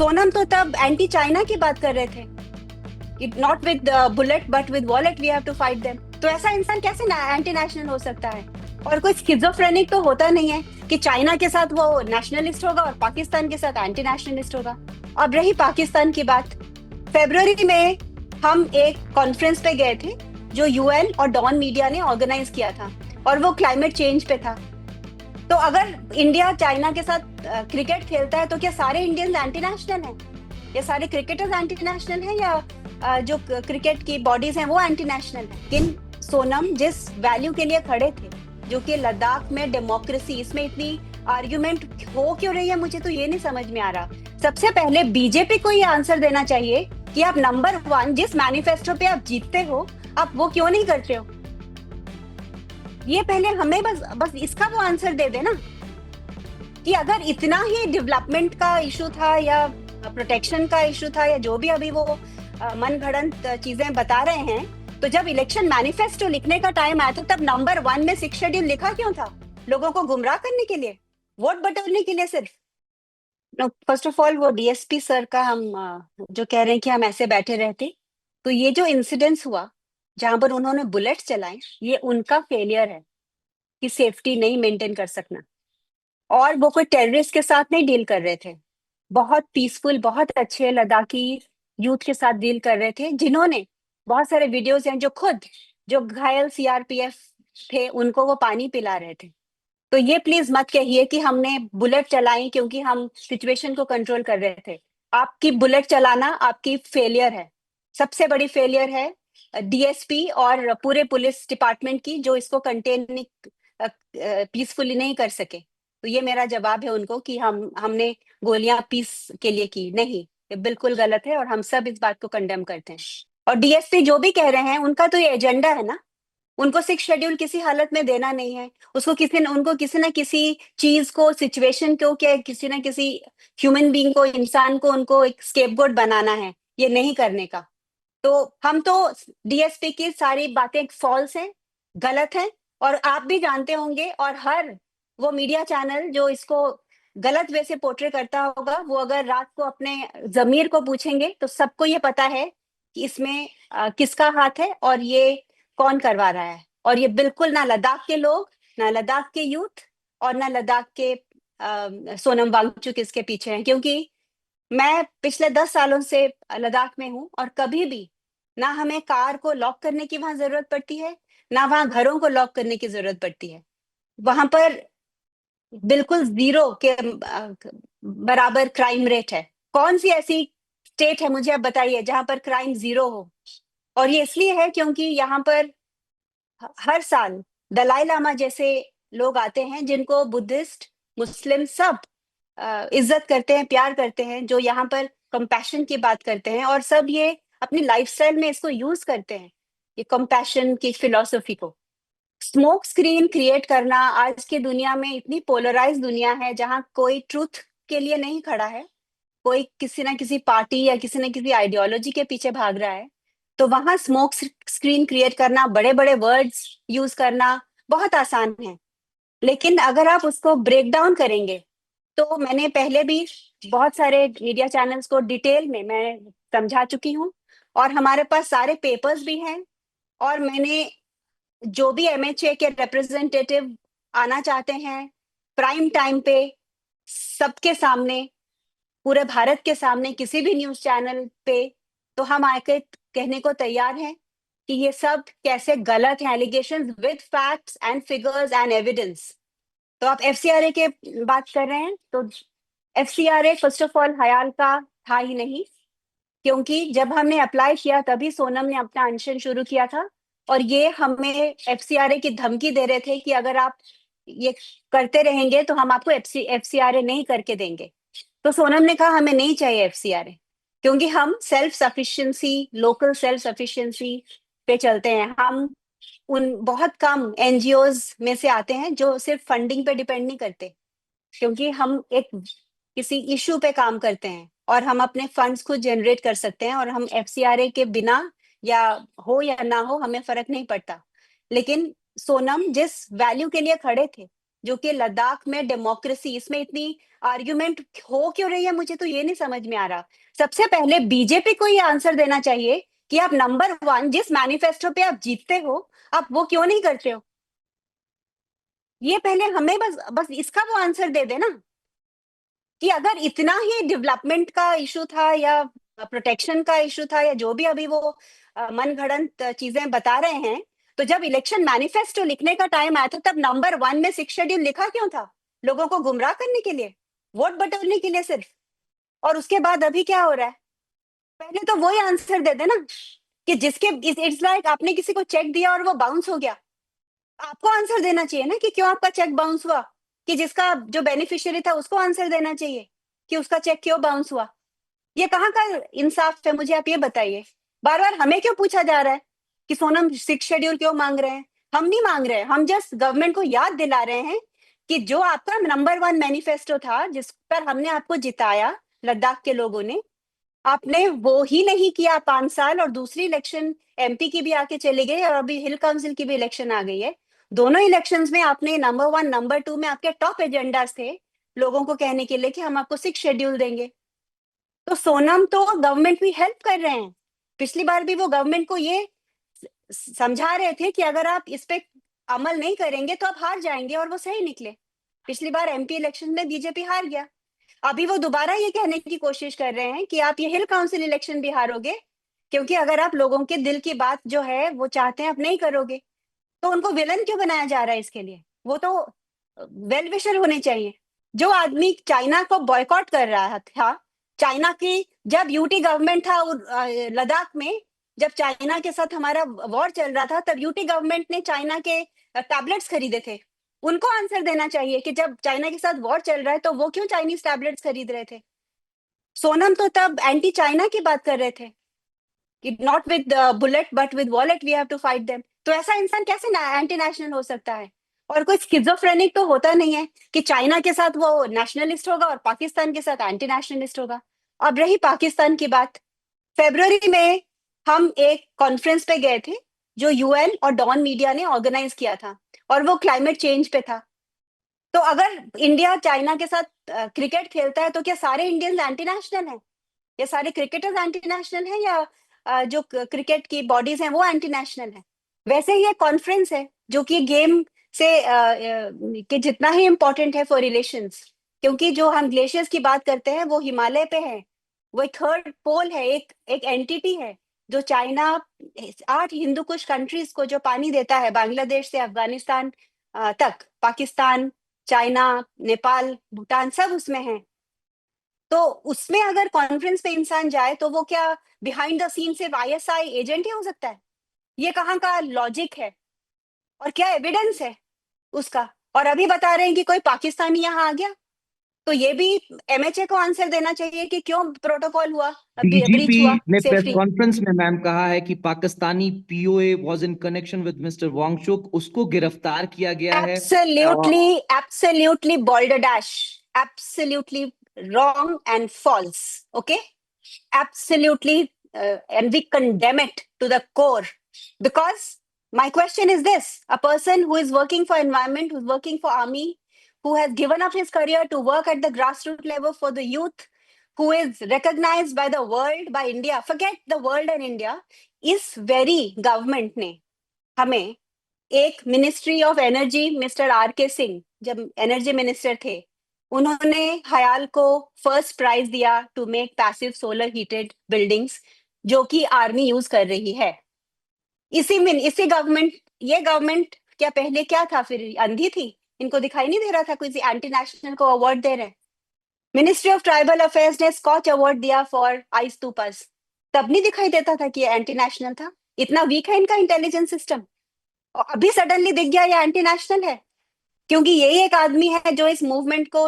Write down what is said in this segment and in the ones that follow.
सोनम तो तब anti China की बात कर रहे थे कि not with bullet but with wallet we have to fight them. तो ऐसा इंसान कैसे एंटी नेशनल हो सकता है? और कोई स्किज़ोफ्रेनिक तो होता नहीं है कि चाइना के साथ वो नेशनलिस्ट होगा और पाकिस्तान के साथ एंटी नेशनलिस्ट होगा। अब रही पाकिस्तान की बात, फरवरी में हम एक कॉन्फ्रेंस पे गए थे जो यूएन और डॉन मीडिया ने ऑर्गेनाइज किया था, और वो क्लाइमेट चेंज पे था। तो अगर इंडिया चाइना के साथ क्रिकेट खेलता है तो क्या सारे इंडियंस एंटी नेशनल हैं? या सारे क्रिकेटर्स एंटी नेशनल हैं? या जो क्रिकेट की बॉडीज हैं वो एंटी नेशनल हैं? लेकिन सोनम जिस वैल्यू के लिए खड़े थे, जो कि लद्दाख में डेमोक्रेसी, इसमें इतनी आर्ग्यूमेंट हो क्यों रही है, मुझे तो ये नहीं समझ में आ रहा। सबसे पहले बीजेपी को ये आंसर देना चाहिए कि आप नंबर 1 जिस मैनिफेस्टो पे आप जीतते हो, आप वो क्यों नहीं करते हो? ये पहले हमें बस बस इसका वो आंसर दे देना कि अगर इतना ही डेवलपमेंट का इशू था या प्रोटेक्शन का इशू था या जो भी अभी वो मन घड़ंत चीजें बता रहे हैं, तो जब इलेक्शन मैनिफेस्टो लिखने का टाइम आया था तब नंबर 1 में 6 शेड्यूल लिखा क्यों था? लोगों को गुमराह करने के लिए, वोट बटोरने के लिए सिर्फ? फर्स्ट ऑफ ऑल वो डीएसपी सर का हम जो कह रहे हैं कि हम ऐसे बैठे रहते, तो ये जो इंसिडेंस हुआ जहां पर उन्होंने बुलेट चलाए, ये उनका फेलियर है कि सेफ्टी नहीं मेंटेन कर सकना। और वो कोई टेररिस्ट के साथ नहीं डील कर रहे थे, बहुत पीसफुल, बहुत अच्छे लद्दाखी यूथ के साथ डील कर रहे थे, जिन्होंने, बहुत सारे वीडियोस हैं जो खुद, जो घायल सीआरपीएफ थे उनको वो पानी पिला रहे थे। तो ये प्लीज मत कहिए कि हमने बुलेट चलाई क्योंकि हम सिचुएशन को कंट्रोल कर रहे थे। आपकी बुलेट चलाना आपकी फेलियर है, सबसे बड़ी फेलियर है डीएसपी और पूरे पुलिस डिपार्टमेंट की, जो इसको कंटेन पीसफुली नहीं कर सके। तो ये मेरा जवाब है उनको कि हमने गोलियां पीस के लिए की नहीं, ये बिल्कुल गलत है और हम सब इस बात को कंडेम करते हैं। और डीएसपी जो भी कह रहे हैं उनका तो ये एजेंडा है ना, उनको 6 शेड्यूल किसी हालत में देना नहीं है। उसको उनको किसी ना किसी चीज को, सिचुएशन को, क्या किसी ना किसी ह्यूमन बीइंग को, इंसान को, उनको एक स्केपगोट बनाना है, ये नहीं करने का। तो हम तो, डीएसपी की सारी बातें फॉल्स हैं, गलत हैं, और आप भी जानते होंगे। और हर वो मीडिया चैनल जो इसको गलत वे से पोर्ट्रे करता होगा, वो अगर रात को अपने जमीर को पूछेंगे तो सबको ये पता है कि इसमें किसका हाथ है और ये कौन करवा रहा है। और ये बिल्कुल ना लद्दाख के लोग, ना लद्दाख के यूथ, और ना लद्दाख के सोनम वांगचुक इसके पीछे हैं। क्योंकि मैं पिछले 10 सालों से लद्दाख में हूँ और कभी भी ना हमें कार को लॉक करने की वहां जरूरत पड़ती है, ना वहां घरों को लॉक करने की जरूरत पड़ती है। वहां पर बिल्कुल जीरो के बराबर क्राइम रेट है। कौन सी ऐसी स्टेट है, मुझे आप बताइए, जहां पर क्राइम जीरो हो? और ये इसलिए है क्योंकि यहाँ पर हर साल दलाई लामा जैसे लोग आते हैं जिनको बुद्धिस्ट, मुस्लिम सब इज्जत करते हैं, प्यार करते हैं, जो यहाँ पर कंपैशन की बात करते हैं, और सब ये अपनी लाइफस्टाइल में इसको यूज करते हैं, ये कंपैशन की फिलॉसफी को। स्मोक स्क्रीन क्रिएट करना, आज की दुनिया में इतनी पोलराइज दुनिया है जहां कोई ट्रूथ के लिए नहीं खड़ा है, कोई किसी ना किसी पार्टी या किसी ना किसी आइडियोलॉजी के पीछे भाग रहा है, तो वहां स्मोक स्क्रीन क्रिएट करना, बड़े बड़े वर्ड्स यूज करना बहुत आसान है। लेकिन अगर आप उसको ब्रेक डाउन करेंगे, तो मैंने पहले भी बहुत सारे मीडिया चैनल्स को डिटेल में मैं समझा चुकी हूँ, और हमारे पास सारे पेपर्स भी हैं। और मैंने, जो भी एमएचए के रिप्रेजेंटेटिव आना चाहते हैं प्राइम टाइम पे, सबके सामने, पूरे भारत के सामने, किसी भी न्यूज चैनल पे, तो हम आके कहने को तैयार हैं कि ये सब कैसे गलत है, allegations with facts and figures and evidence. तो आप एफसीआरए के बात कर रहे हैं, तो एफसीआरए फर्स्ट ऑफ ऑल हयाल का था ही नहीं, क्योंकि जब हमने अप्लाई किया तभी सोनम ने अपना अनशन शुरू किया था, और ये हमें एफसीआरए की धमकी दे रहे थे कि अगर आप ये करते रहेंगे तो हम आपको एफसीआरए नहीं करके देंगे। तो सोनम ने कहा हमें नहीं चाहिए एफसीआरए, क्योंकि हम self sufficiency, local self sufficiency पे चलते हैं। हम उन बहुत कम एनजीओज में से आते हैं जो सिर्फ फंडिंग पे डिपेंड नहीं करते, क्योंकि हम एक किसी इशू पे काम करते हैं और हम अपने फंड्स खुद जनरेट कर सकते हैं, और हम एफसीआरए के बिना, या या ना हो, हमें फर्क नहीं पड़ता। लेकिन सोनम जिस वैल्यू के लिए खड़े थे, जो कि लद्दाख में डेमोक्रेसी, इसमें इतनी आर्ग्यूमेंट हो क्यों रही है, मुझे तो ये नहीं समझ में आ रहा। सबसे पहले बीजेपी को ये आंसर देना चाहिए कि आप नंबर 1 जिस मैनिफेस्टो पे आप जीतते हो, आप वो क्यों नहीं करते हो। ये पहले हमें बस बस इसका वो आंसर दे देना कि अगर इतना ही डेवलपमेंट का इशू था या प्रोटेक्शन का इशू था या जो भी अभी वो मनगढ़ंत चीजें बता रहे हैं, तो जब इलेक्शन मैनिफेस्टो लिखने का टाइम आया था तब नंबर 1 में 6 शेड्यूल लिखा क्यों था? लोगों को गुमराह करने के लिए, वोट बटोरने के लिए सिर्फ। और उसके बाद अभी क्या हो रहा है? पहले तो वही आंसर दे देना कि जिसके इट्स लाइक आपने किसी को चेक दिया और वो बाउंस हो गया, आपको आंसर देना चाहिए ना कि क्यों आपका चेक बाउंस हुआ, कि जिसका जो बेनिफिशियरी था उसको आंसर देना चाहिए कि उसका चेक क्यों बाउंस हुआ। ये कहाँ का इंसाफ है, मुझे आप ये बताइए। बार बार हमें क्यों पूछा जा रहा है कि सोनम 6 शेड्यूल क्यों मांग रहे हैं? हम नहीं मांग रहे हैं, हम जस्ट गवर्नमेंट को याद दिला रहे हैं कि जो आपका नंबर 1 मैनिफेस्टो था जिस पर हमने आपको जिताया लद्दाख के लोगों ने, आपने वो ही नहीं किया 5 साल, और दूसरी इलेक्शन एमपी की भी आके चली गई और अभी हिल काउंसिल की भी इलेक्शन आ गई है। दोनों इलेक्शंस में आपने नंबर 1 नंबर 2 में आपके टॉप एजेंडास थे लोगों को कहने के लिए कि हम आपको 6 शेड्यूल देंगे। तो सोनम तो गवर्नमेंट भी हेल्प कर रहे हैं। पिछली बार भी वो गवर्नमेंट को ये समझा रहे थे कि अगर आप इस पे अमल नहीं करेंगे तो आप हार जाएंगे, और वो सही निकले। पिछली बार एमपी इलेक्शन में बीजेपी हार गया। अभी वो दोबारा ये कहने की कोशिश कर रहे हैं कि आप ये हिल काउंसिल इलेक्शन भी हारोगे, क्योंकि अगर आप लोगों के दिल की बात जो है वो चाहते हैं आप नहीं करोगे। तो उनको विलन क्यों बनाया जा रहा है इसके लिए? वो तो वेल विशर होने चाहिए। जो आदमी चाइना को बॉयकॉट कर रहा था, चाइना की जब यूटी गवर्नमेंट था लद्दाख में, जब चाइना के साथ हमारा वॉर चल रहा था, तब यूटी गवर्नमेंट ने चाइना के टैबलेट्स खरीदे थे। उनको आंसर देना चाहिए कि जब चाइना के साथ वॉर चल रहा है तो वो क्यों चाइनीज टैबलेट्स खरीद रहे थे। सोनम तो तब एंटी चाइना की बात कर रहे थे कि not with bullet but with wallet we have to fight them. तो ऐसा इंसान कैसे एंटी नेशनल हो सकता है? और कोई स्किजोफ्रेनिक तो होता नहीं है कि चाइना के साथ वो नेशनलिस्ट होगा और पाकिस्तान के साथ एंटी नेशनलिस्ट होगा। अब रही पाकिस्तान की बात, फेब्रुवरी में हम एक कॉन्फ्रेंस पे गए थे जो यूएन और डॉन मीडिया ने ऑर्गेनाइज किया था, और वो क्लाइमेट चेंज पे था। तो अगर इंडिया चाइना के साथ क्रिकेट खेलता है तो क्या सारे इंडियंस एंटी नेशनल हैं? या सारे क्रिकेटर्स एंटी नेशनल हैं, या जो क्रिकेट की बॉडीज हैं वो एंटी नेशनल है? वैसे ही ये कॉन्फ्रेंस है जो कि गेम से कि जितना ही इम्पोर्टेंट है फॉर रिलेशंस, क्योंकि जो हम ग्लेशियर्स की बात करते हैं वो हिमालय पे है। वो एक थर्ड पोल है, एक एक एंटिटी है जो चाइना 8 हिंदू कुश कंट्रीज को जो पानी देता है, बांग्लादेश से अफगानिस्तान तक, पाकिस्तान, चाइना, नेपाल, भूटान सब उसमें है। तो उसमें अगर कॉन्फ्रेंस पे इंसान जाए तो वो क्या बिहाइंड द सीन सिर्फ आईएसआई एजेंट ही हो सकता है? ये कहाँ का लॉजिक है और क्या एविडेंस है उसका? और अभी बता रहे हैं कि कोई पाकिस्तानी यहाँ आ गया, तो ये भी एमएचए को आंसर देना चाहिए कि क्यों प्रोटोकॉल हुआ, डीजीपी ब्रीच हुआ ने प्रेस सेफ्टी। कॉन्फ्रेंस में मैम कहा है कि Pakistani PIO was in connection with mister Wangchuk, उसको गिरफ्तार किया गया है। Absolutely, absolutely balderdash. Absolutely wrong and false. Okay? Absolutely, and we condemn it to the core. Because my question is this: a person who is working for environment, who's working for army, who has given up his career to work at the grassroots level for the youth, who is recognized by the world, by India, forget the world and India, इस very government ने हमें एक ministry of energy, mister R K Singh जब energy minister थे, उन्होंने हयाल को first prize दिया to make passive solar heated buildings, जो कि आर्मी यूज कर रही है। इसी गवर्नमेंट, ये गवर्नमेंट क्या पहले क्या था फिर, अंधी थी? इनको दिखाई नहीं दे रहा था कोई एंटी नेशनल को अवार्ड दे रहे हैं? मिनिस्ट्री ऑफ ट्राइबल अफेयर्स ने स्कॉच अवार्ड दिया फॉर आइस टूपर्स, तब नहीं दिखाई देता था कि ये एंटी नेशनल था? इतना वीक है इनका इंटेलिजेंस सिस्टम, और अभी सडनली दिख गया ये एंटी नेशनल है क्योंकि यही एक आदमी है जो इस मूवमेंट को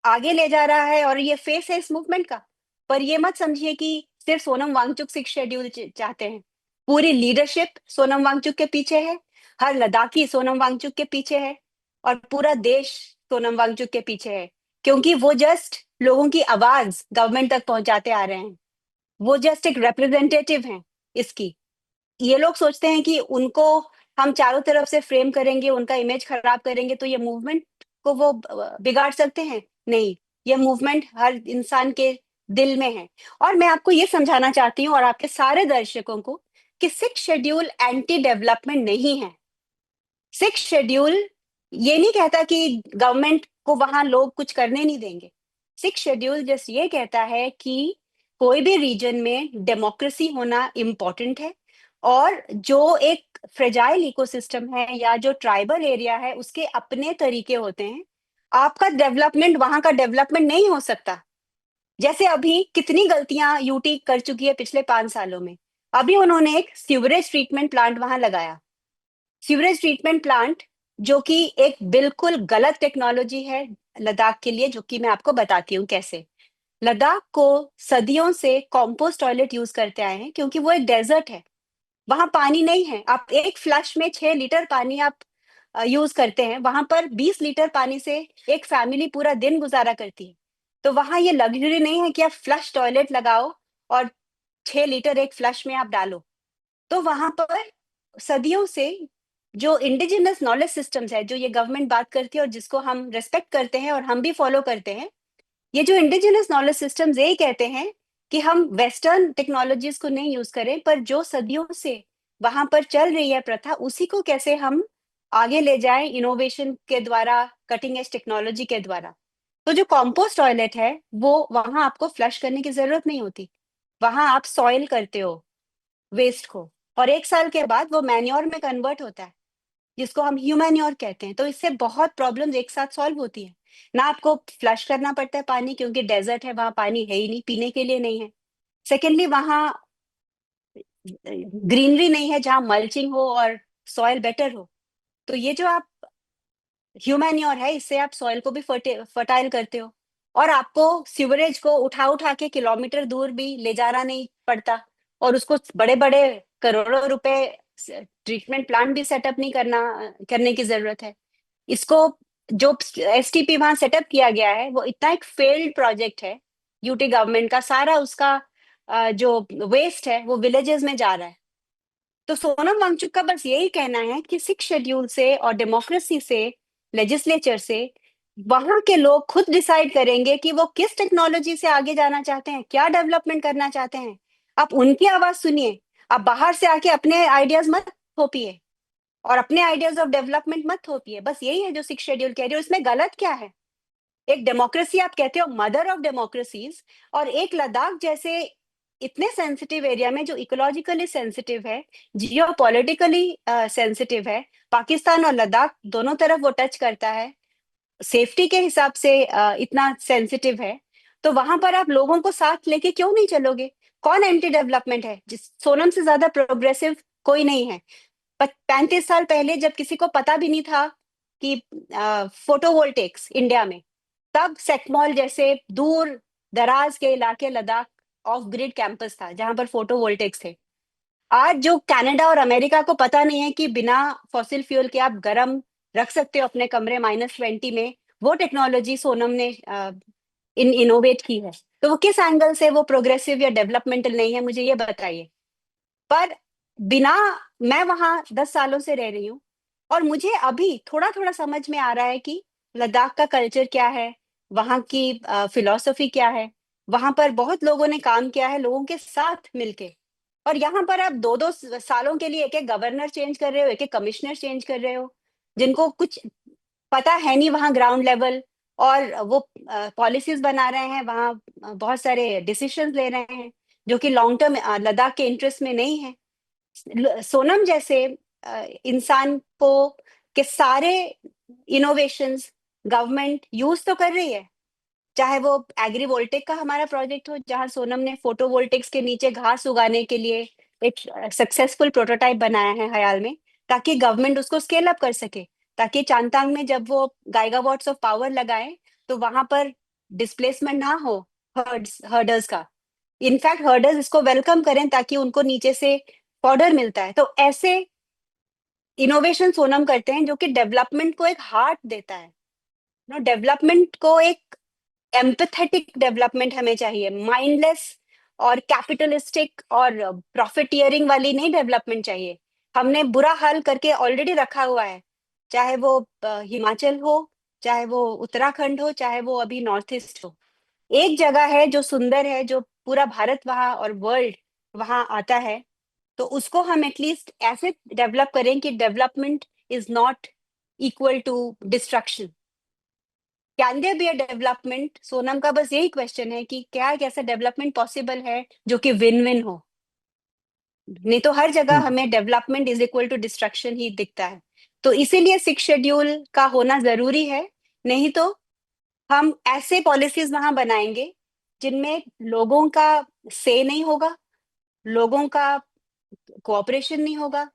आगे ले जा रहा है और ये फेस है इस मूवमेंट का। पर ये मत समझिए कि सिर्फ सोनम वांगचुक 6 शेड्यूल चाहते हैं। पूरी लीडरशिप सोनम वांगचुक के पीछे है, हर लद्दाखी सोनम वांगचुक के पीछे है, और पूरा देश सोनम वांगचुक के पीछे है, क्योंकि वो जस्ट लोगों की आवाज गवर्नमेंट तक पहुंचाते आ रहे हैं। वो जस्ट एक रिप्रेजेंटेटिव हैं इसकी। ये लोग सोचते हैं कि उनको हम चारों तरफ से फ्रेम करेंगे, उनका इमेज खराब करेंगे, तो ये मूवमेंट को वो बिगाड़ सकते हैं? नहीं, ये मूवमेंट हर इंसान के दिल में है। और मैं आपको ये समझाना चाहती हूँ और आपके सारे दर्शकों को कि सिक्स शेड्यूल एंटी डेवलपमेंट नहीं है। सिक्स शेड्यूल ये नहीं कहता कि गवर्नमेंट को वहां लोग कुछ करने नहीं देंगे। सिक्स शेड्यूल जस्ट ये कहता है कि कोई भी रीजन में डेमोक्रेसी होना इम्पोर्टेंट है, और जो एक फ्रेजाइल इकोसिस्टम है या जो ट्राइबल एरिया है उसके अपने तरीके होते हैं। आपका डेवलपमेंट वहां का डेवलपमेंट नहीं हो सकता। जैसे अभी कितनी गलतियां यूटी कर चुकी है पिछले 5 सालों में। अभी उन्होंने एक सीवरेज ट्रीटमेंट प्लांट वहां लगाया। सीवरेज ट्रीटमेंट प्लांट जो कि एक बिल्कुल गलत टेक्नोलॉजी है लद्दाख के लिए, जो कि मैं आपको बताती हूँ कैसे। लद्दाख को सदियों से कॉम्पोस्ट टॉयलेट यूज करते आए हैं क्योंकि वो एक डेजर्ट है। वहां पानी नहीं है। आप एक फ्लश में 6 लीटर पानी आप यूज करते हैं, वहां पर 20 लीटर पानी से एक फैमिली पूरा दिन गुजारा करती है। तो वहां ये लग्जरी नहीं है कि आप फ्लश टॉयलेट लगाओ और 6 लीटर एक फ्लश में आप डालो। तो वहां पर सदियों से जो इंडिजिनस नॉलेज सिस्टम्स है, जो ये गवर्नमेंट बात करती है और जिसको हम रेस्पेक्ट करते हैं और हम भी फॉलो करते हैं, ये जो इंडिजिनस नॉलेज सिस्टम्स यही कहते हैं कि हम वेस्टर्न टेक्नोलॉजीज को नहीं यूज करें, पर जो सदियों से वहां पर चल रही है प्रथा, उसी को कैसे हम आगे ले जाएं इनोवेशन के द्वारा, कटिंग एज टेक्नोलॉजी के द्वारा। तो जो कॉम्पोस्ट टॉयलेट है वो वहां आपको फ्लश करने की जरूरत नहीं होती। वहां आप सॉइल करते हो वेस्ट को, और 1 साल के बाद वो मैन्योर में कन्वर्ट होता है, जिसको हम ह्यूमैन्योर कहते हैं। तो इससे बहुत प्रॉब्लम्स एक साथ सॉल्व होती है। ना आपको फ्लश करना पड़ता है पानी, क्योंकि डेजर्ट है, वहां पानी है ही नहीं, पीने के लिए नहीं है। सेकेंडली, वहां ग्रीनरी नहीं है जहां मल्चिंग हो और सॉइल बेटर हो। तो ये जो आप ह्यूमैन्योर है, इससे आप सॉइल को भी फर्टाइल करते हो, और आपको सीवरेज को उठा उठा के किलोमीटर दूर भी ले जाना नहीं पड़ता, और उसको बड़े बड़े करोड़ों रुपए ट्रीटमेंट प्लांट भी सेटअप नहीं करने की जरूरत है। इसको जो एसटीपी वहां सेटअप किया गया है वो इतना एक फेल्ड प्रोजेक्ट है। यूटी गवर्नमेंट का सारा उसका जो वेस्ट है वो विलेजेस में जा रहा है। तो सोनम वांगचुक का बस यही कहना है कि सिक्स शेड्यूल से और डेमोक्रेसी से, लेजिस्लेचर से, वहां के लोग खुद डिसाइड करेंगे कि वो किस टेक्नोलॉजी से आगे जाना चाहते हैं, क्या डेवलपमेंट करना चाहते हैं। आप उनकी आवाज सुनिए। आप बाहर से आके अपने आइडियाज मत थोपिए, और अपने आइडियाज ऑफ डेवलपमेंट मत थोपिए। बस यही है जो सिक्स शेड्यूल कह रही हो। इसमें गलत क्या है? एक डेमोक्रेसी आप कहते हो, मदर ऑफ डेमोक्रेसीज, और एक लद्दाख जैसे इतने सेंसिटिव एरिया में जो इकोलॉजिकली सेंसिटिव है, जियो पॉलिटिकली सेंसिटिव है, पाकिस्तान और लद्दाख दोनों तरफ वो टच करता है, सेफ्टी के हिसाब से इतना सेंसिटिव है। तो वहां पर आप लोगों को साथ लेके क्यों नहीं चलोगे? कौन एंटी डेवलपमेंट है? जिस सोनम से ज्यादा प्रोग्रेसिव कोई नहीं है। 35 साल पहले जब किसी को पता भी नहीं था कि फोटोवोल्टेक्स इंडिया में, तब सेक्मॉल जैसे दूर दराज के इलाके लद्दाख ऑफ ग्रिड कैंपस था जहां पर फोटोवोल्टेक्स थे। आज जो कनाडा और अमेरिका को पता नहीं है कि बिना फॉसिल फ्यूल के आप गर्म रख सकते हो अपने कमरे -20 में, वो टेक्नोलॉजी सोनम ने इनोवेट की है। तो वो किस एंगल से वो प्रोग्रेसिव या डेवलपमेंटल नहीं है, मुझे ये बताइए। पर बिना, मैं वहां 10 सालों से रह रही हूँ, और मुझे अभी थोड़ा थोड़ा समझ में आ रहा है कि लद्दाख का कल्चर क्या है, वहाँ की फिलॉसफी क्या है। वहां पर बहुत लोगों ने काम किया है लोगों के साथ मिलके, और यहाँ पर आप 2-2 सालों के लिए एक एक गवर्नर चेंज कर रहे हो, एक एक कमिश्नर चेंज कर रहे हो, जिनको कुछ पता है नहीं वहाँ ग्राउंड लेवल, और वो पॉलिसीज बना रहे हैं वहाँ, बहुत सारे डिसीजंस ले रहे हैं जो कि लॉन्ग टर्म लद्दाख के इंटरेस्ट में नहीं है। सोनम जैसे इंसान को के सारे इनोवेशंस गवर्नमेंट यूज तो कर रही है। चाहे वो एग्रीवोल्टिक का हमारा प्रोजेक्ट हो, जहां सोनम ने फोटोवोल्टिक्स के नीचे घास उगाने के लिए एक सक्सेसफुल प्रोटोटाइप बनाया है हयाल में, ताकि गवर्नमेंट उसको स्केल अप कर सके, ताकि चांगतांग में जब वो गाइगावॉट्स ऑफ पावर लगाए तो वहां पर डिस्प्लेसमेंट ना हो हर्डर्स का। इनफैक्ट हर्डर्स इसको वेलकम करें ताकि उनको नीचे से फॉडर मिलता है। तो ऐसे इनोवेशन सोनम करते हैं जो कि डेवलपमेंट को एक हार्ट देता है। नो, डेवलपमेंट को एक एम्पथेटिक डेवलपमेंट हमें चाहिए, माइंडलेस और कैपिटलिस्टिक और प्रॉफिटियरिंग वाली नहीं डेवलपमेंट चाहिए। हमने बुरा हाल करके ऑलरेडी रखा हुआ है, चाहे वो हिमाचल हो, चाहे वो उत्तराखंड हो, चाहे वो अभी नॉर्थ ईस्ट हो। एक जगह है जो सुंदर है, जो पूरा भारत वहां और वर्ल्ड वहां आता है, तो उसको हम एटलीस्ट ऐसे डेवलप करें कि development is not equal to destruction. Can there be a development? Sonam का बस यही क्वेश्चन है कि क्या एक ऐसा डेवलपमेंट पॉसिबल है जो कि विन विन हो। नहीं तो हर जगह हम्म। हमें development is equal to destruction ही दिखता है। तो इसीलिए 6 शेड्यूल का होना जरूरी है। नहीं तो हम ऐसे पॉलिसीज वहां बनाएंगे जिनमें लोगों का से नहीं होगा, लोगों का कोऑपरेशन नहीं होगा,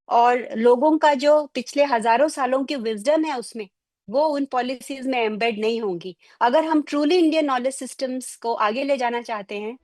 और लोगों का जो पिछले हजारों सालों की विजडम है उसमें, वो उन पॉलिसीज में एम्बेड नहीं होंगी। अगर हम ट्रूली इंडियन नॉलेज सिस्टम्स को आगे ले जाना चाहते हैं